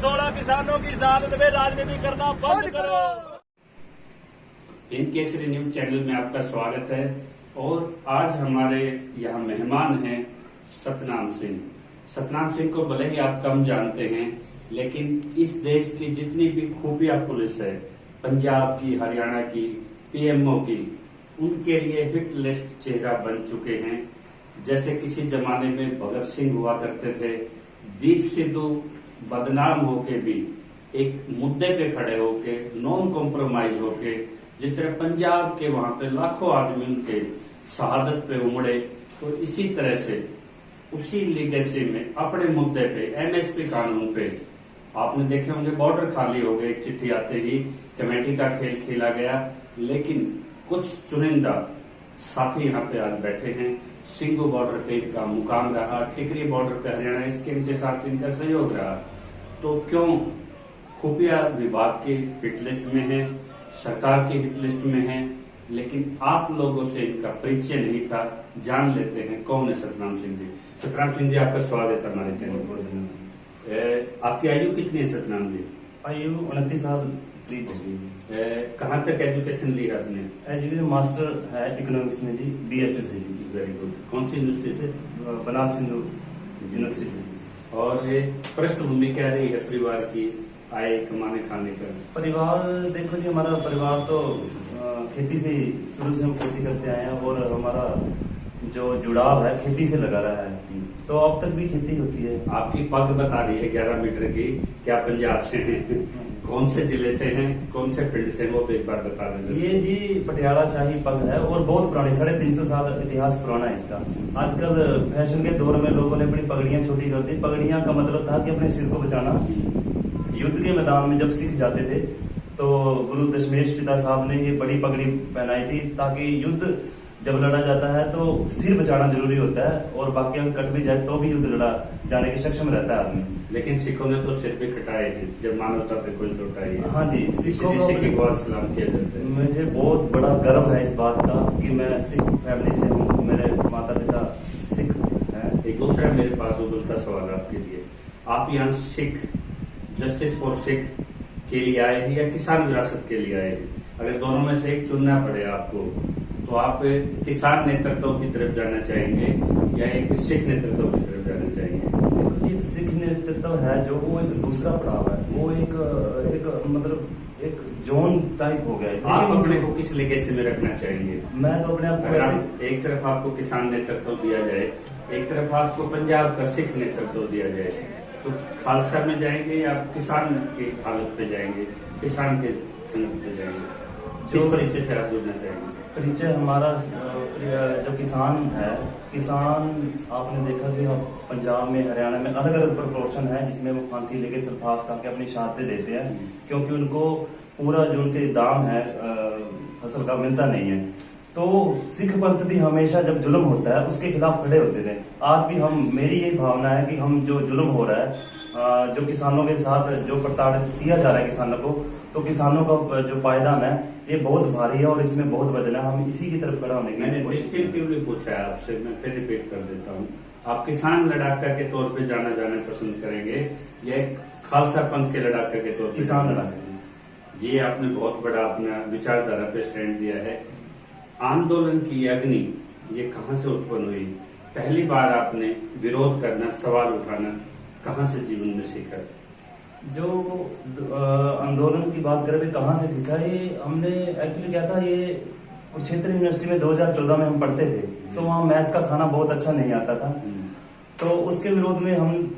16 किसानों की शहादत में राजनीति करना बंद करो। हिंद केसरी न्यूज चैनल में आपका स्वागत है और आज हमारे यहाँ मेहमान हैं सतनाम सिंह। सतनाम सिंह को भले ही आप कम जानते हैं, लेकिन इस देश की जितनी भी खुफिया पुलिस है, पंजाब की, हरियाणा की, पीएमओ की, उनके लिए हिट लिस्ट चेहरा बन चुके हैं। जैसे किसी जमाने में भगत सिंह हुआ करते थे, दीप सिद्धू बदनाम होके भी एक मुद्दे पे खड़े होके, नॉन कॉम्प्रोमाइज होके, जिस तरह पंजाब के वहां पे लाखों आदमी उनके शहादत पे उमड़े, तो इसी तरह से उसी लीगेसी में अपने मुद्दे पे, एमएसपी कानून पे, आपने देखे होंगे बॉर्डर खाली हो गए, चिट्ठी आते ही कमेटी का खेल खेला गया। लेकिन कुछ चुनिंदा साथी यहाँ पे आज बैठे हैं। सिंगू बॉर्डर पे इनका मुकाम रहा, टिकरी बॉर्डर पे हरियाणा स्कीम के साथ इनका सहयोग रहा, तो क्यों खुफिया विभाग की हिट लिस्ट में है, सरकार की हिट लिस्ट में है, लेकिन आप लोगों से इनका परिचय नहीं था। जान लेते हैं कौन है सतनाम सिंह जी। सतनाम सिंह जी, आपका स्वागत है हमारे चैनल पर। आपकी आयु कितनी है सतनाम जी? आयु 29 साल करीब हो गई। कहाँ तक एजुकेशन ली है आपने? एजुकेशन मास्टर है इकोनॉमिक्स में जी, BHU से जी। Very good. कौन सी यूनिवर्सिटी से? बनारस हिंदू यूनिवर्सिटी से। और ये पृष्ठभूमि क्या रही है परिवार की आय कमाने खाने का? परिवार देखो जी, हमारा परिवार तो खेती से शुरू से हम खेती करते आए हैं और हमारा जो जुड़ाव है खेती से लगा रहा है, तो अब तक भी खेती होती है। आपकी पग बता रही है 11 मीटर की, क्या पंजाब से हैं? कौन से जिले से हैं, कौन से पिंड से, वो भी एक बार बता दें। ये जी पटियाला शाही पग है और बहुत पुरानी, 350 साल इतिहास पुराना है इसका। आजकल फैशन के दौर में लोगों ने अपनी पगड़ियां छोटी कर दी। पगड़ियां का मतलब था कि अपने सिर को बचाना। युद्ध के मैदान में जब सिख जाते थे तो गुरु दशमेश पिता साहब ने ये बड़ी पगड़ी पहनाई थी, ताकि युद्ध जब लड़ा जाता है तो सिर बचाना जरूरी होता है, और बाकी अंग कट भी जाए तो भी युद्ध लड़ा जाने के सक्षम रहता है आदमी। लेकिन सिखों ने तो सिर भी कटाए हैं जब मानवता पे कोई चोट आई है। हाँ जी, सिखों को बहुत सलाम किया जाता है। मुझे बहुत बड़ा गर्व है इस बात का कि मैं सिख फैमिली से हूँ, मेरे माता पिता सिख हैं। एक दूसरा मेरे पास उबलता सवाल आपके लिए, आप यहाँ सिख जस्टिस फॉर सिख के लिए आए हैं या किसान विरासत के लिए आए हैं? अगर दोनों में से एक चुनना पड़े आपको, तो आप किसान नेतृत्व की तरफ जाना चाहेंगे या एक सिख नेतृत्व की तरफ जाना चाहेंगे? देखो जी, सिख नेतृत्व है जो, वो एक दूसरा पड़ाव है, वो एक मतलब एक जोन टाइप हो गया। आप अपने को किस लेगेसी में रखना चाहेंगे? मैं तो अपने आप को एक तरफ आपको किसान नेतृत्व दिया जाए, एक तरफ आपको पंजाब का सिख नेतृत्व दिया जाए, तो खालसा में जाएंगे या किसान की हालत पे जाएंगे, किसान के संगत पे जाएंगे? किस परिचय से आप जुड़ना चाहेंगे? परिचय हमारा जो किसान है, किसान आपने देखा कि पंजाब में, हरियाणा में अलग अलग प्रोपोर्शन है, जिसमें वो फांसी लेके सरफास खा के अपनी शहादतें देते हैं, क्योंकि उनको पूरा जो उनके दाम है फसल का मिलता नहीं है। तो सिख पंथ भी हमेशा जब जुल्म होता है उसके खिलाफ खड़े होते थे। आज भी मेरी यही भावना है कि हम जो जुल्म हो रहा है, जो किसानों के साथ जो प्रताड़ित किया जा रहा है किसानों को, तो किसानों का जो पायदान है ये बहुत भारी है और इसमें बहुत बदला है। हम इसी की तरफ खड़ा होने की मैंने डिस्टिंक्टिवली पूछा है आपसे, मैं फिर रिपीट कर देता हूँ। आप किसान लड़ाका के तौर पे जाना पसंद करेंगे या खालसा पंथ के लड़ाका के तौर पे? किसान लड़ाका। ये आपने बहुत बड़ा अपना विचारधारा पे स्टैंड दिया है। आंदोलन की अग्नि ये कहाँ से उत्पन्न हुई? पहली बार आपने विरोध करना, सवाल उठाना कहाँ से जीवन में सीखा? जो आंदोलन की बात करें कहाँ से सीखा, ये हमने एक्चुअली क्या था, ये कुरुक्षेत्र यूनिवर्सिटी में 2014 में हम पढ़ते थे, तो वहाँ मैथ्स का खाना बहुत अच्छा नहीं आता था। तो उसके विरोध में हम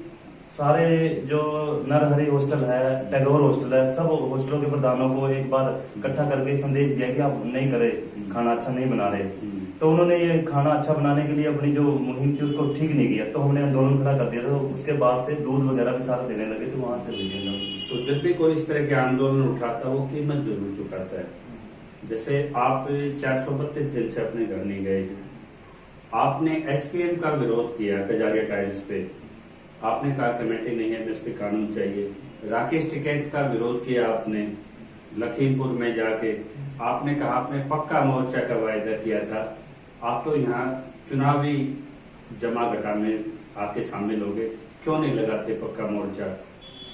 सारे जो नरहरि हॉस्टल है, टैगोर हॉस्टल है, सब हॉस्टलों के प्रधानों को एक बार इकट्ठा करके संदेश दिया कि आप नहीं करे, खाना अच्छा नहीं बना रहे। तो उन्होंने ये खाना अच्छा बनाने के लिए अपनी जो मुहिम थी उसको ठीक नहीं किया, तो हमने आंदोलन खड़ा कर दिया। तो उसके बाद से दूध वगैरह भी सारा देने लगे, तो वहां से तो जब भी कोई इस तरह के आंदोलन उठाता वो कीमत जरूर चुकाता है। जैसे आप 432 दिन से अपने घर नहीं गए, आपने SKM का विरोध किया कजारिया टाइल्स पे, आपने कहा कमेटी नहीं है, एमएसपी कानून चाहिए। राकेश टिकैत का विरोध किया आपने लखीमपुर में जाके, आपने कहा आपने पक्का मोर्चा का वायदा किया था। आप तो यहाँ चुनावी जमा घटा में आके शामिल हो गए, क्यों नहीं लगाते पक्का मोर्चा?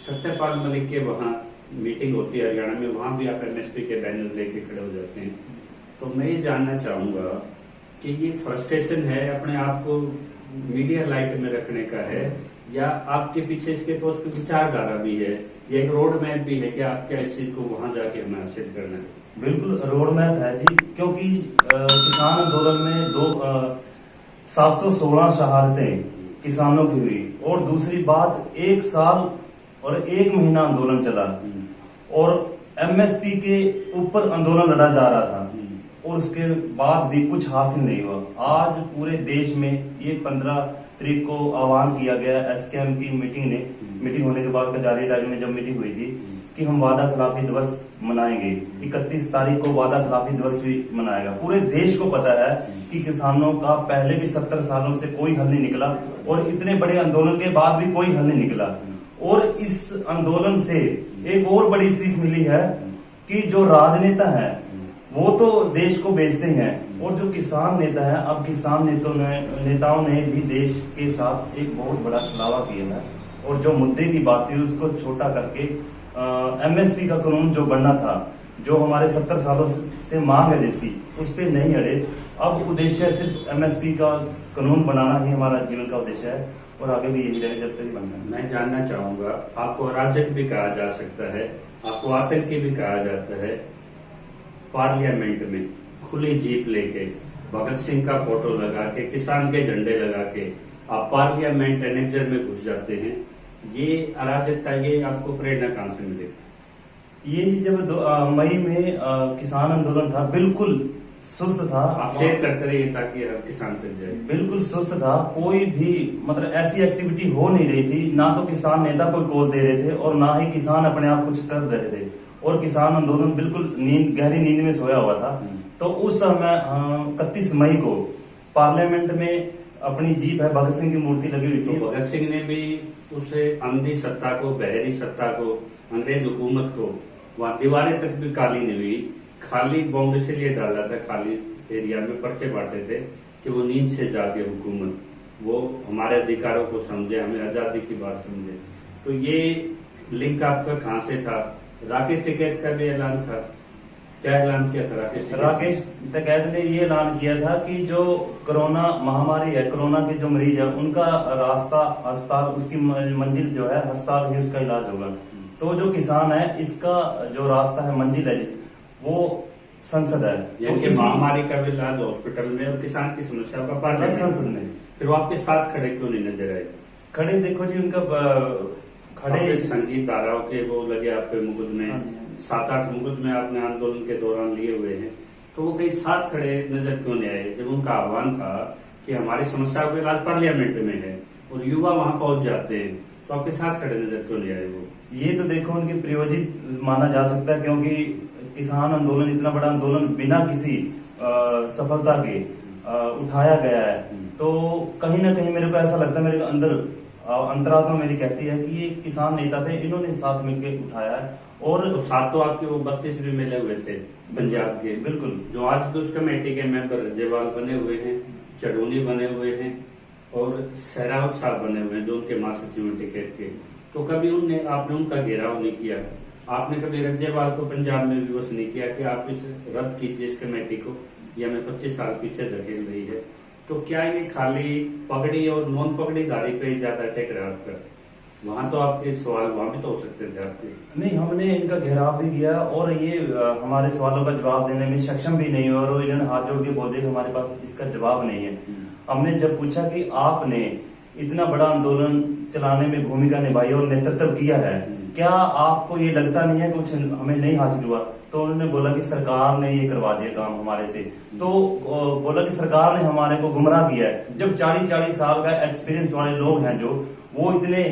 सत्यपाल मलिक के वहाँ मीटिंग होती है हरियाणा में, वहाँ भी आप एमएसपी के बैनर लेके खड़े हो जाते हैं। तो मैं ये जानना चाहूंगा कि ये फ्रस्ट्रेशन है अपने आप को मीडिया लाइट में रखने का है, या आपके पीछे इसके पास कोई विचारधारा भी है, या एक रोड मैप भी है कि आप क्या इस चीज को वहां जाके हमें हासिल करना है? बिल्कुल रोड मैप है जी, क्योंकि किसान आंदोलन में 716 शहादतें किसानों की हुई, और दूसरी बात 1 साल और 1 महीना आंदोलन चला, और एमएसपी के ऊपर आंदोलन लड़ा जा रहा था, और उसके बाद भी कुछ हासिल नहीं हुआ। आज पूरे देश में ये 15 तारीख को आह्वान किया गया एसकेएम की मीटिंग होने के बाद कजारी डायरी में जब मीटिंग हुई थी कि हम वादा खिलाफी दिवस मनाएंगे। 31 तारीख को वादा खिलाफी दिवस भी मनाएगा। पूरे देश को पता है कि किसानों का पहले भी 70 सालों से कोई हल नहीं निकला, और इतने बड़े आंदोलन के बाद भी कोई हल नहीं निकला। और इस आंदोलन से एक और बड़ी सीख मिली है कि जो राजनेता है वो तो देश को बेचते हैं, और जो किसान नेता है, अब किसान नेताओं ने भी देश के साथ एक बहुत बड़ा छलावा किया है, और जो मुद्दे की बात थी उसको छोटा करके एमएसपी का कानून जो बनना था, जो हमारे 70 सालों से मांग है जिसकी, उस पर नहीं अड़े। अब उद्देश्य सिर्फ एमएसपी का कानून बनाना ही हमारा जीवन का उद्देश्य है, और आगे भी यही रहे जब तक बनना है। मैं जानना चाहूंगा, आपको अराजक भी कहा जा सकता है, आपको आतंकी भी कहा जाता है। पार्लियामेंट में खुली जीप लेके भगत सिंह का फोटो लगा के, किसान के झंडे लगा के आप पार्लियामेंट एनेक्जर में घुस जाते हैं। ये अराजकता, ये आपको प्रेरणा कहां से मिली? ये जब मई में किसान आंदोलन था, बिल्कुल सुस्त था। आप शेयर करते रहिए ताकि हर किसान तक जाए। बिल्कुल सुस्त था, कोई भी मतलब ऐसी एक्टिविटी हो नहीं रही थी, ना तो किसान नेता कोई कॉल दे रहे थे, और ना ही किसान अपने आप कुछ कर रहे थे, और किसान आंदोलन बिल्कुल गहरी नींद में सोया हुआ था। तो उस समय 31 मई को पार्लियामेंट में अपनी जीप है, भगत सिंह की मूर्ति लगी हुई थी। तो भगत सिंह ने भी उसे अंधी सत्ता को, बहरी सत्ता को, अंग्रेज हुकूमत को, वहां दीवारें तक भी काली नहीं हुई, खाली बॉम्ब इसलिए डाला था, खाली एरिया में पर्चे बांटे थे कि वो नींद से जागे हुकूमत, वो हमारे अधिकारों को समझे, हमें आजादी की बात समझे। तो ये लिंक आपका कहां से था? राकेश टिकैत का भी ऐलान था, क्या ऐलान किया था राकेश टिकैत ने ये ऐलान किया था कि जो कोरोना महामारी है, कोरोना के जो मरीज है, उनका रास्ता अस्पताल, उसकी मंजिल जो है अस्पताल ही उसका इलाज होगा। तो जो किसान है, इसका जो रास्ता है, मंजिल है, वो संसद है। तो महामारी का भी इलाज हॉस्पिटल में, और किसान की समस्या का पार्लियामेंट संसद में। फिर वो आपके साथ खड़े क्यों नहीं नजर आए? खड़े देखो जी, उनका खड़े संगीत धाराओं के वो लगे आप पे मुकदमे, 7-8 मुकदमे आपने आंदोलन के दौरान लिए हुए हैं, तो वो कहीं साथ खड़े नजर क्यों नहीं आए जब उनका आह्वान था कि हमारी समस्या का इलाज पार्लियामेंट में है, और युवा वहां पहुंच जाते हैं, तो आपके साथ खड़े नजर क्यों नहीं आए वो? ये तो देखो उनकी प्रायोजित माना जा सकता है, क्योंकि किसान आंदोलन, इतना बड़ा आंदोलन बिना किसी सफलता के उठाया गया है। तो कहीं ना कहीं मेरे को ऐसा लगता है, मेरे अंदर अंतरात्मा मेरी कहती है कि ये किसान नेता थे, इन्होंने साथ मिलकर उठाया है। और तो साथ तो आपके वो 32 भी मिले हुए थे पंजाब के, बिल्कुल, जो आज भी उस कमेटी के मेंबर रज्जेवाल बने हुए हैं, चढ़ोनी बने हुए हैं, और सहरावत साहब बने हुए हैं, जो उनके महासचिव टिकट के। तो कभी आपने उनका घेराव नहीं किया? आपने कभी रज्जेवाल को पंजाब में विवश नहीं किया कि आप इस रद्द कीजिए इस कमेटी को, ये हमें 25 साल पीछे धकेल रही है? तो क्या ये खाली पगड़ी और नॉन पगड़ीधारी पे ज्यादा टेक रहा आपका? वहां तो आपके सवाल वहां भी तो हो सकते थे आपके। नहीं, हमने इनका घेराव भी किया, और ये हमारे सवालों का जवाब देने में सक्षम भी नहीं हुआ, और इन्होंने हाथ जोड़ के बोल दिया हमारे पास इसका जवाब नहीं है। हमने जब पूछा कि आपने इतना बड़ा आंदोलन चलाने में भूमिका निभाई और नेतृत्व किया है, क्या आपको ये लगता नहीं है कुछ हमें नहीं हासिल हुआ? तो उन्होंने बोला कि सरकार ने ये करवा दिया काम हमारे से। तो बोला कि सरकार ने हमारे को गुमराह किया है। जब 40-40 साल का एक्सपीरियंस वाले लोग हैं, जो वो इतने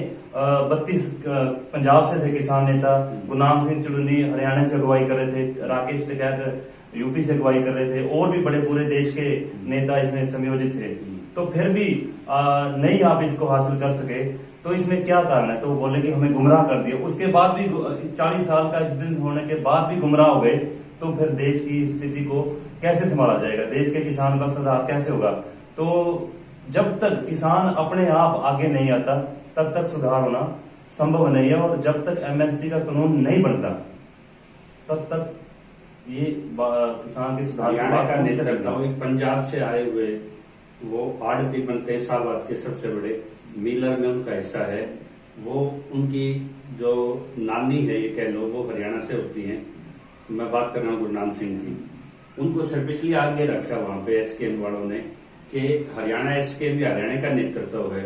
32 पंजाब से थे किसान नेता, गुरनाम सिंह चुड़नी हरियाणा से अगुवाई कर रहे थे, राकेश टिकैत यूपी से अगुवाई कर रहे थे, और भी बड़े पूरे देश के नेता इसमें संयोजित थे, तो फिर भी नहीं आप इसको हासिल कर सके, तो इसमें क्या कारण है? तो वो बोले कि हमें गुमराह कर दिया। उसके बाद भी 40 साल का एक्सपीरियंस होने के बाद भी गुमराह हो गए, तो फिर देश की स्थिति को कैसे संभाला जाएगा? देश के किसान का सुधार कैसे होगा? तो जब तक किसान अपने आप आगे नहीं आता, तब तक सुधार होना संभव नहीं है। और जब तक एमएसपी का कानून नहीं बनता तब तक ये किसान के सुधार की हरियाणा बात का नहीं नेतृत्व करता। वो एक पंजाब से आए हुए वो आड़ती बनते इस्लामाबाद के सबसे बड़े मिलर में उनका हिस्सा है। वो उनकी जो नानी है, ये कह लो, वो हरियाणा से होती हैं। मैं बात कर रहा हूँ गुरनाम सिंह की। उनको सिर्फ इसलिए आगे रखा वहां पे एसकेएम वालों ने कि हरियाणा एसकेएम या हरियाणा का नेतृत्व है,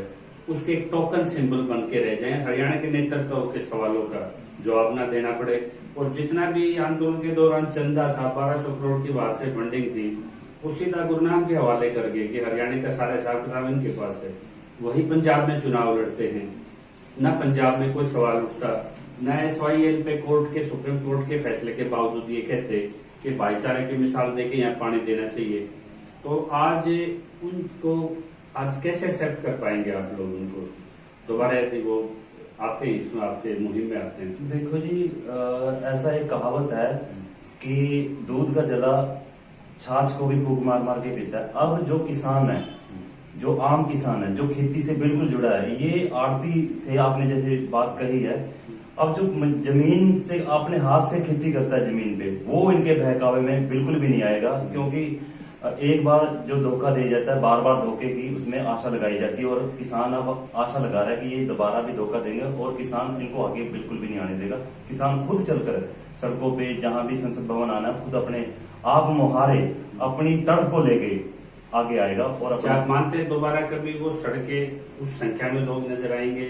उसके एक टोकन सिंबल बन के रह जाए, हरियाणा के नेतृत्व के सवालों का जवाब ना देना पड़े। और जितना भी आंदोलन के दौरान चंदा था, 1200 करोड़ की बाहर से फंडिंग थी, वो सीधा गुरनाम के हवाले कर गए कि हरियाणा का सारा हिसाब किताब इनके पास है। वही पंजाब में चुनाव लड़ते हैं, न पंजाब में कोई सवाल उठता, न SYL पे कोर्ट के, सुप्रीम कोर्ट के फैसले के बावजूद ये कहते कि भाईचारे की मिसाल देके यहाँ पानी देना चाहिए। तो आज उनको आज कैसे एक्सेप्ट कर पाएंगे आप लोग उनको दोबारा यदि वो आते हैं इसमें, आपके मुहिम में आते हैं? देखो जी, ऐसा एक कहावत है कि दूध का जला छाछ को भी फूंक मार मार के पीता है। अब जो किसान है, जो आम किसान है, जो खेती से बिल्कुल जुड़ा है, ये आड़ती थे, आपने जैसे बात कही है। अब जो जमीन से अपने हाथ से खेती करता है जमीन पे, वो इनके बहकावे में बिल्कुल भी नहीं आएगा। क्योंकि एक बार जो धोखा दे जाता है, बार बार धोखे की उसमें आशा लगाई जाती है। और किसान अब आशा लगा रहा है कि ये दोबारा भी धोखा देंगे और किसान इनको आगे बिल्कुल भी नहीं आने देगा। किसान खुद चलकर सड़कों पे, जहां भी संसद भवन आना, खुद अपने आप मुहारे अपनी तड़प को लेके आगे आएगा। और क्या आप मानते हैं दोबारा कभी वो सड़कें उस संख्या में लोग नजर आएंगे?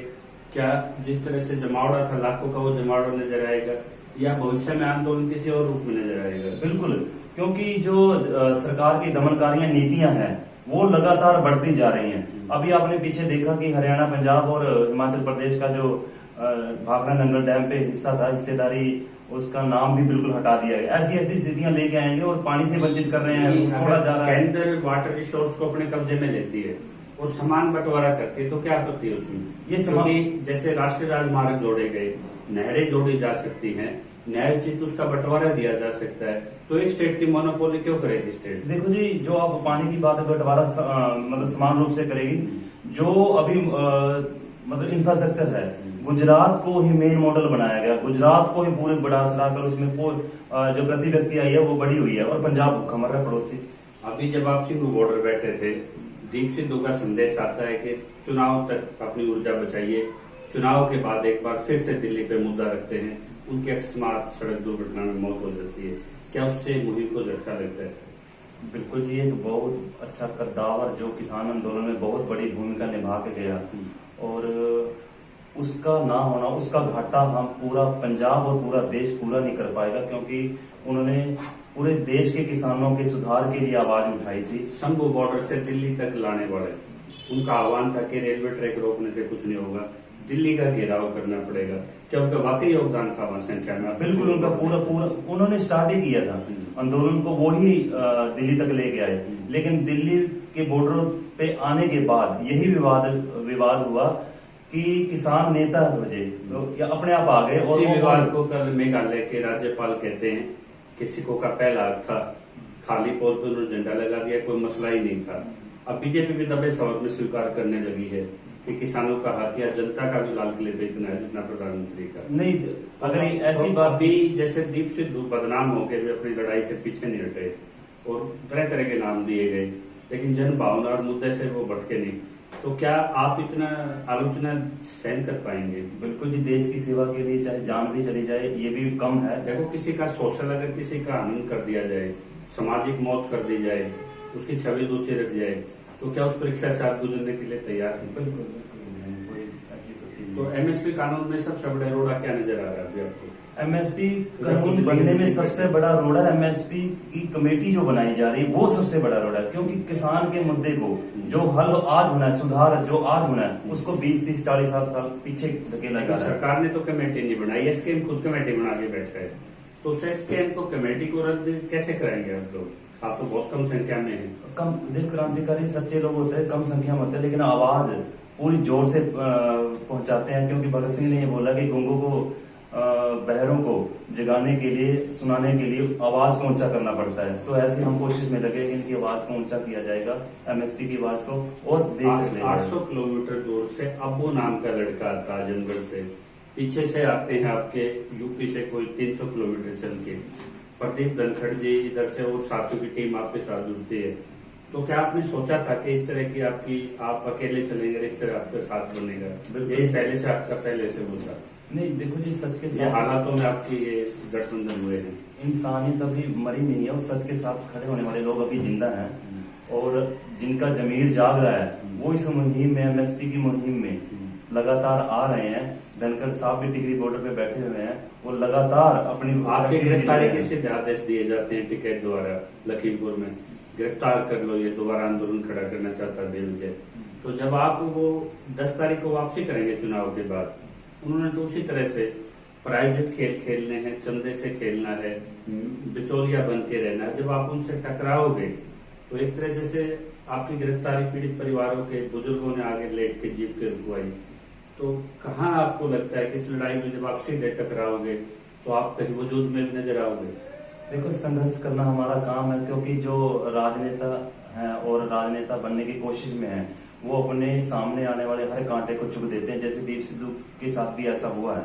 क्या जिस तरह से जमावड़ा था लाखों का, वो जमावड़ा नजर आएगा, या भविष्य में आंदोलन किसी और रूप में नजर आएगा? बिल्कुल, क्योंकि जो सरकार की दमनकारी नीतियां हैं वो लगातार बढ़ती जा रही हैं। अभी आपने पीछे देखा कि हरियाणा, पंजाब और हिमाचल प्रदेश का जो भाखड़ा नंगल डैम पे हिस्सा था, हिस्सेदारी, उसका नाम भी बिल्कुल हटा दिया गया। ऐसी ऐसी स्थितियां लेके आएंगे और पानी से वंचित कर रहे हैं, थोड़ा जा रहा है। केंद्र वाटर रिसोर्स को अपने कब्जे में लेती है और समान बंटवारा करती है, तो क्या आपत्ति है उसमें? ये क्योंकि जैसे राष्ट्रीय राजमार्ग जोड़े गए, नहरें जोड़ी जा सकती हैं, न्यायोचित उसका बंटवारा दिया जा सकता है, तो एक स्टेट की मोनोपोली क्यों करेगी स्टेट? देखो जी, जो आप पानी की बात है, बंटवारा मतलब समान रूप से करेगी। जो अभी मतलब इंफ्रास्ट्रक्चर है, गुजरात को ही मेन मॉडल बनाया गया, गुजरात को ही पूरे बढ़ा चढ़ाकर उसमें जो प्रति व्यक्ति आई है वो बड़ी हुई है, और पंजाब भूखा मर रहा है पड़ोसी। अभी जब आप सिंधु बॉर्डर बैठे थे, दीप सिद्धू का संदेश आता है कि चुनाव तक अपनी ऊर्जा बचाइए, चुनाव के बाद एक बार फिर से दिल्ली पे मुद्दा रखते हैं, उनकी अकस्मात सड़क दुर्घटना में मौत हो जाती है। क्या उससे मुहिम को झटका लगता है? बिल्कुल जी, एक बहुत अच्छा कद्दावर जो किसान आंदोलन में बहुत बड़ी भूमिका निभा के गया, और उसका ना होना, उसका घाटा हम पूरा पंजाब और पूरा देश पूरा नहीं कर पाएगा। क्योंकि उन्होंने पूरे देश के किसानों के सुधार के लिए आवाज उठाई थी। शंभू बॉर्डर से दिल्ली तक लाने वाले, उनका आह्वान था कि रेलवे ट्रैक रोकने से कुछ नहीं होगा, दिल्ली का घेराव करना पड़ेगा। क्या उनका वाकई योगदान था वहां संख्या में? बिल्कुल, उनका पूरा पूरा उन्होंने स्टार्ट ही किया था आंदोलन को, वो ही दिल्ली तक लेके आए। लेकिन दिल्ली के बॉर्डर पे आने के बाद यही विवाद हुआ कि किसान नेता खोजे, तो अपने आप आ गए। और विवाद को कल मेघालय के राज्यपाल कहते हैं कि सिखों का पहला हक था, खाली पोल पर उन्होंने झंडा लगा दिया, कोई मसला ही नहीं था। अब बीजेपी भी दबे शब्द में स्वीकार करने लगी है कि किसानों का हक या जनता का भी लाल किले पे इतना है जितना प्रधानमंत्री का नहीं। अगर ऐसी बात भी, जैसे दीप सिद्धू बदनाम होकर भी अपनी लड़ाई से पीछे नहीं हटे और तरह तरह के नाम दिए गए, लेकिन जन भावना और मुद्दे से वो भटके नहीं, तो क्या आप इतना आलोचना सहन कर पाएंगे? बिल्कुल जी, देश की सेवा के लिए चाहे जान भी चली जाए ये भी कम है। देखो, किसी का सोशल, अगर किसी का हनन कर दिया जाए, सामाजिक मौत कर दी जाए, उसकी छवि दूसरी रख जाए, तो क्या उस परीक्षा से आप गुजरने के लिए तैयार हैं? बिल्कुल नहीं, कोई ऐसी तो एमएसपी कानून में सबसे बड़ा रोड़ा क्या नजर आ रहा है अभी आपको? एमएसपी कानून बनने में सबसे बड़ा रोड़ा एमएसपी की कमेटी जो बनाई जा रही है, वो सबसे बड़ा रोड़ा है। क्योंकि किसान के मुद्दे को जो हल आज होना है, सुधार जो आज होना है, उसको 20, 30, 40 साल पीछे धकेला जा रहा है। सरकार ने तो कमेटी नहीं बनाई, एसकेएम खुद कमेटी बना के बैठ रहे हैं, तो उस एसकेएम को कमेटी को रद्द कैसे कराएंगे आप लोग? आप तो बहुत कम संख्या में हैं। कम, देख, क्रांतिकारी सच्चे लोग होते हैं, कम संख्या में होते हैं, लेकिन आवाज पूरी जोर से पहुंचाते हैं। क्योंकि भगत सिंह ने ये बोला कि गूंगों को, बहरों को जगाने के लिए, सुनाने के लिए आवाज को ऊंचा करना पड़ता है। तो ऐसे हम कोशिश में लगे कि इनकी आवाज को ऊंचा किया जाएगा, एमएसपी की आवाज को, और देश 800 किलोमीटर दूर से अब्बू नाम का लड़का आता आजमगढ़ से, पीछे से आते हैं आपके यूपी से कोई 300 किलोमीटर चल के प्रदीप धनखड़ जी, इधर से और साथियों की टीम आपके साथ जुड़ती है। तो क्या आपने सोचा था कि इस तरह की आप अकेले चलेंगे, इस तरह आपका साथ बनेगा? ये पहले से आपका पहले से वो था? नहीं, देखो जी, सच के ये साथ हालातों में आपकी ये गठबंधन हुए हैं। इंसानियत अभी मरी नहीं है और सच के साथ खड़े होने वाले लोग अभी जिंदा हैं और जिनका जमीर जाग रहा है वो इस मुहिम में, एमएसपी की मुहिम में लगातार आ रहे हैं। धनखड़ साहब भी टिकरी बॉर्डर पे बैठे हुए हैं, वो लगातार अपनी आपके गिरफ्तारी के सिद्ध आदेश दिए जाते हैं टिकैत द्वारा लखीमपुर में, गिरफ्तार कर लो, ये दोबारा आंदोलन खड़ा करना चाहता बेवजह। तो जब आप वो 10 तारीख को वापसी करेंगे चुनाव के बाद, उन्होंने तो उसी तरह से प्रायोजित खेल खेलने हैं, चंदे से खेलना है, बिचौलिया बन के रहना है। जब आप उनसे टकराओगे तो एक तरह जैसे आपकी गिरफ्तारी पीड़ित परिवारों के बुजुर्गों ने आगे लेट के जीप के रुकवाई, तो कहाँ आपको लगता है कि इस लड़ाई में जब आप सीधे टकराओगे तो आप कहीं वजूद में भी नजर आओगे? देखो, संघर्ष करना हमारा काम है, क्योंकि जो राजनेता हैं और राजनेता बनने की कोशिश में हैं वो अपने सामने आने वाले हर कांटे को चुक देते हैं। जैसे दीप सिद्धू के साथ भी ऐसा हुआ है।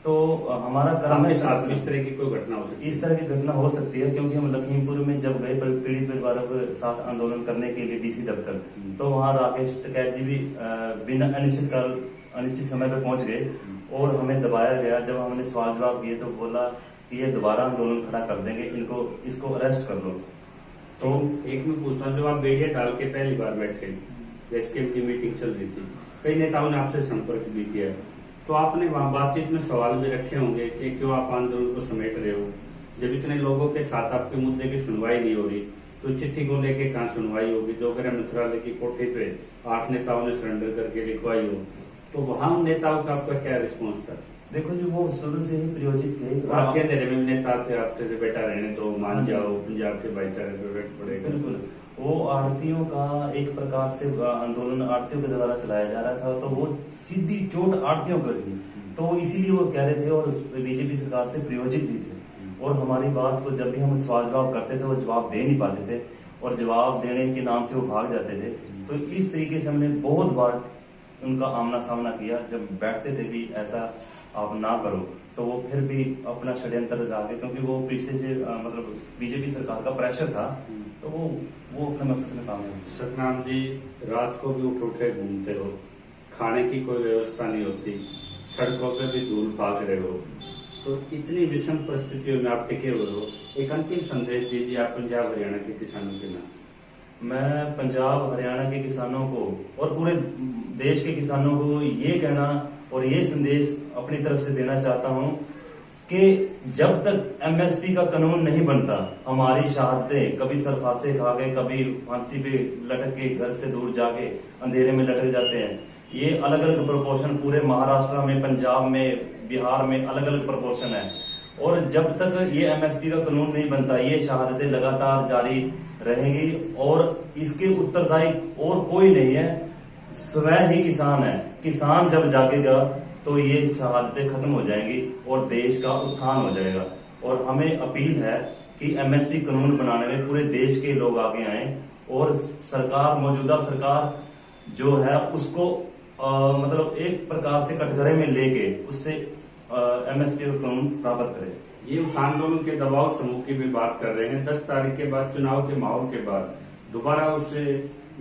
तो हमारा कर्म है, साथ इस तरह की कोई घटना हो सकती है? इस तरह की घटना हो सकती है, क्योंकि हम लखीमपुर में जब गए पीड़ित परिवारों के साथ आंदोलन करने के लिए डीसी दफ्तर, तो वहाँ राकेश टिकैत जी भी बिना अनिश्चित समय पे पहुंच गए और हमें दबाया गया। जब हमने सवाल जवाब किए तो बोला कि ये दोबारा आंदोलन खड़ा कर देंगे, इसको अरेस्ट कर लो। तो एक मैं पूछता हूँ, जब आप बेड़िया डाल के पहली बार बैठे, एसकेएम की मीटिंग चल रही थी, कई नेताओं ने आपसे संपर्क भी किया, तो आपने वहां बातचीत में सवाल भी रखे होंगे कि क्यों आप आंदोलन को समेट रहे हो? जब इतने लोगों के साथ आपके मुद्दे की सुनवाई नहीं हो रही, तो चिट्ठी को लेके कहाँ सुनवाई होगी? जो गृह मंत्रालय की कोठी पे 8 नेताओं ने सरेंडर करके लिखवाई हो, तो वहां उन नेताओं का आपका क्या रिस्पॉन्स था? देखो जी, वो शुरू से ही प्रायोजित थे। आपके अंधेरे में नेता थे, आपसे से बेटा रहने तो मान जाओ, पंजाब के भाईचारे पे बैठ पड़ेगा। बिल्कुल, वो आड़तियों का एक प्रकार से आंदोलन आड़तियों के द्वारा चलाया जा रहा था, तो वो सीधी चोट आड़तियों पर थी, तो इसीलिए वो कह रहे थे और बीजेपी सरकार से प्रायोजित भी थे। और हमारी बात को जब भी हम सवाल जवाब करते थे वो जवाब दे नहीं पाते थे और जवाब देने के नाम से वो भाग जाते थे। तो इस तरीके से हमने बहुत बार उनका आमना सामना किया। जब बैठते थे भी ऐसा आप ना करो, तो वो फिर भी अपना षड्यंत्र लगा के, क्योंकि वो पीछे से मतलब बीजेपी सरकार का प्रेशर था, तो वो अपने मकसद में कामयाब। सतनाम जी, रात को भी उठे घूमते हो, खाने की कोई व्यवस्था नहीं होती, सड़कों पे भी धूल फास रहे हो, तो इतनी विषम परिस्थितियों में आप टिके हुए हो, एक अंतिम संदेश दीजिए आप पंजाब हरियाणा के किसानों के नाम। मैं पंजाब हरियाणा के किसानों को और पूरे देश के किसानों को ये कहना और ये संदेश अपनी तरफ से देना चाहता हूं कि जब तक एमएसपी का कानून नहीं बनता, हमारी शहादतें कभी सरफासे खा गए, कभी फांसी पे लटक के घर से दूर जाके अंधेरे में लटक जाते हैं। ये अलग अलग प्रोपोर्शन पूरे महाराष्ट्र में, पंजाब में, बिहार में अलग अलग प्रोपोर्शन है। और जब तक ये एमएसपी का कानून नहीं बनता, ये शहादतें लगातार जारी रहेंगी और इसके उत्तरदायी और कोई नहीं है, स्वयं ही किसान है। किसान जब जागेगा तो ये शहादतें खत्म हो जाएंगी और देश का उत्थान हो जाएगा। और हमें अपील है कि एमएसपी कानून बनाने में पूरे देश के लोग आगे आए और सरकार, मौजूदा सरकार जो है उसको मतलब एक प्रकार से कटघरे में लेके उससे एमएसपी का कानून प्राप्त करे। ये उस आंदोलन के दबाव समूह की भी बात कर रहे हैं। 10 तारीख के बाद, चुनाव के माहौल के बाद दोबारा उस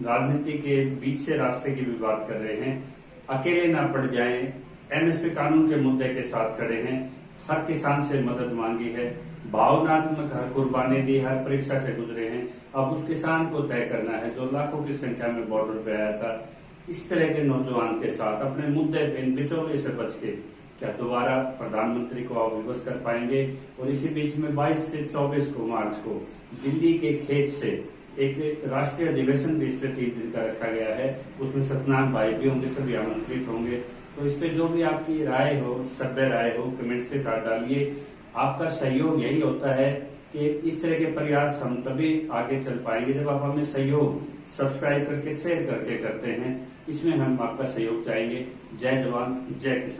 राजनीति के बीच से रास्ते की भी बात कर रहे हैं। अकेले ना पड़ जाएं, एमएसपी कानून के मुद्दे के साथ खड़े हैं, हर किसान से मदद मांगी है, भावनात्मक हर कुर्बानी दी, हर परीक्षा से गुजरे हैं। अब उस किसान को तय करना है जो लाखों की संख्या में बॉर्डर पे आया था। इस तरह के नौजवान के साथ अपने मुद्दे पे इन बिचौले से बच के क्या दोबारा प्रधानमंत्री को विवश कर पाएंगे? और इसी बीच में 22 से 24 को मार्च को दिल्ली के खेत से एक राष्ट्रीय अधिवेशन भी इस पे 3 दिन का रखा गया है। उसमें सतनाम भाई भी होंगे, सभी आमंत्रित होंगे। तो इस पे जो भी आपकी राय हो, सभ्य राय हो, कमेंट्स के साथ डालिए। आपका सहयोग यही होता है कि इस तरह के प्रयास हम तभी आगे चल पाएंगे जब आप हमें सहयोग सब्सक्राइब करके, शेयर करके करते हैं। इसमें हम आपका सहयोग चाहेंगे। जय जवान, जय किसान।